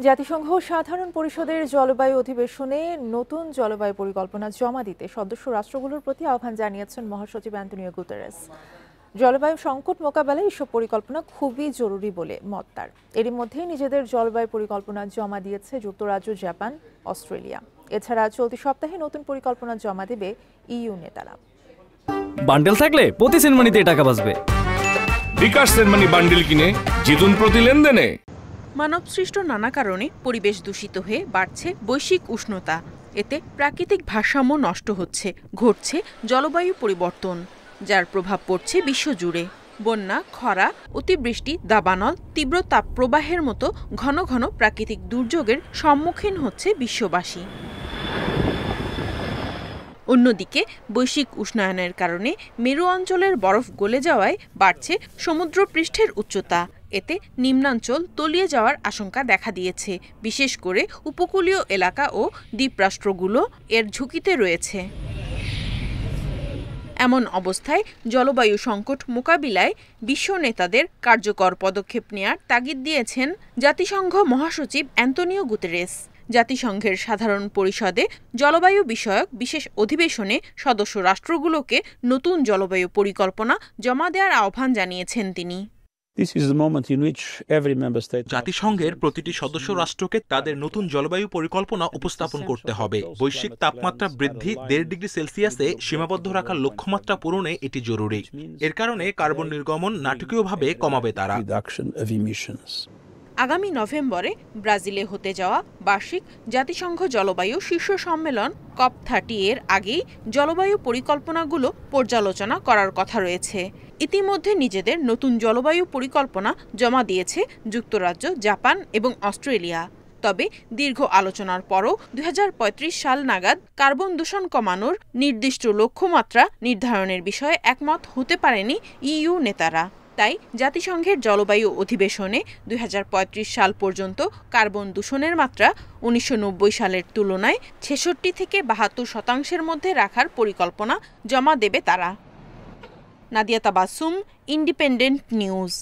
জাতিসংঘ সাধারণ পরিষদের জলবায়ু অধিবেশনে নতুন জলবায়ু পরিকল্পনা জমা দিতে সদস্য রাষ্ট্রগুলোর প্রতি আহ্বান জানিয়েছেন মহাসচিব অ্যান্টোনিও গুতেরেস। জলবায়ু সংকট মোকাবেলায় এসব পরিকল্পনা খুবই জরুরি বলে মত তার। এরই মধ্যেই নিজেদের জলবায়ু পরিকল্পনা জমা দিয়েছে যুক্তরাজ্য, জাপান, অস্ট্রেলিয়া। এছাড়া চলতি সপ্তাহে নতুন পরিকল্পনা জমা দেবে ইইউ নেতারা। বান্ডেল থাকলে প্রতি সেনমানিতে টাকা বাঁচবে। বিকাশ সেনমানি বান্ডেল কিনে জিতুন প্রতি লেনদেনে। মানবসৃষ্ট নানা কারণে পরিবেশ দূষিত হয়ে বাড়ছে বৈশ্বিক উষ্ণতা। এতে প্রাকৃতিক ভারসাম্য নষ্ট হচ্ছে, ঘটছে জলবায়ু পরিবর্তন, যার প্রভাব পড়ছে বিশ্বজুড়ে। বন্যা, খরা, অতিবৃষ্টি, দাবানল, তীব্র তাপপ্রবাহের মতো ঘন ঘন প্রাকৃতিক দুর্যোগের সম্মুখীন হচ্ছে বিশ্ববাসী। অন্যদিকে বৈশ্বিক উষ্ণায়নের কারণে মেরু অঞ্চলের বরফ গলে যাওয়ায় বাড়ছে সমুদ্রপৃষ্ঠের উচ্চতা। এতে নিম্নাঞ্চল তলিয়ে যাওয়ার আশঙ্কা দেখা দিয়েছে। বিশেষ করে উপকূলীয় এলাকা ও দ্বীপরাষ্ট্রগুলো এর ঝুঁকিতে রয়েছে। এমন অবস্থায় জলবায়ু সংকট মোকাবিলায় বিশ্ব নেতাদের কার্যকর পদক্ষেপ নেয়ার তাগিদ দিয়েছেন জাতিসংঘ মহাসচিব অ্যান্টোনিও গুতেরেস। জাতিসংঘের সাধারণ পরিষদে জলবায়ু বিষয়ক বিশেষ অধিবেশনে সদস্য রাষ্ট্রগুলোকে নতুন জলবায়ু পরিকল্পনা জমা দেওয়ার আহ্বান জানিয়েছেন তিনি। জাতিসংঘের প্রতিটি সদস্য রাষ্ট্রকে তাদের নতুন জলবায়ু পরিকল্পনা উপস্থাপন করতে হবে। বৈশ্বিক তাপমাত্রা বৃদ্ধি 1.5 ডিগ্রি সেলসিয়াসে সীমাবদ্ধ রাখার লক্ষ্যমাত্রা পূরণে এটি জরুরি। এর কারণে কার্বন নির্গমন নাটকীয়ভাবে কমাবে তারা। আগামী নভেম্বরে ব্রাজিলে হতে যাওয়া বার্ষিক জাতিসংঘ জলবায়ু শীর্ষ সম্মেলন COP30 এর আগেই জলবায়ু পরিকল্পনাগুলো পর্যালোচনা করার কথা রয়েছে। ইতিমধ্যে নিজেদের নতুন জলবায়ু পরিকল্পনা জমা দিয়েছে যুক্তরাজ্য, জাপান এবং অস্ট্রেলিয়া। তবে দীর্ঘ আলোচনার পরও 2035 সাল নাগাদ কার্বন দূষণ কমানোর নির্দিষ্ট লক্ষ্যমাত্রা নির্ধারণের বিষয়ে একমত হতে পারেনি ইইউ নেতারা। তাই জাতিসংঘের জলবায়ু অধিবেশনে 2035 সাল পর্যন্ত কার্বন দূষণের মাত্রা 1990 সালের তুলনায় 66 থেকে 72% মধ্যে রাখার পরিকল্পনা জমা দেবে তারা। Nadia Tabassum, independent news.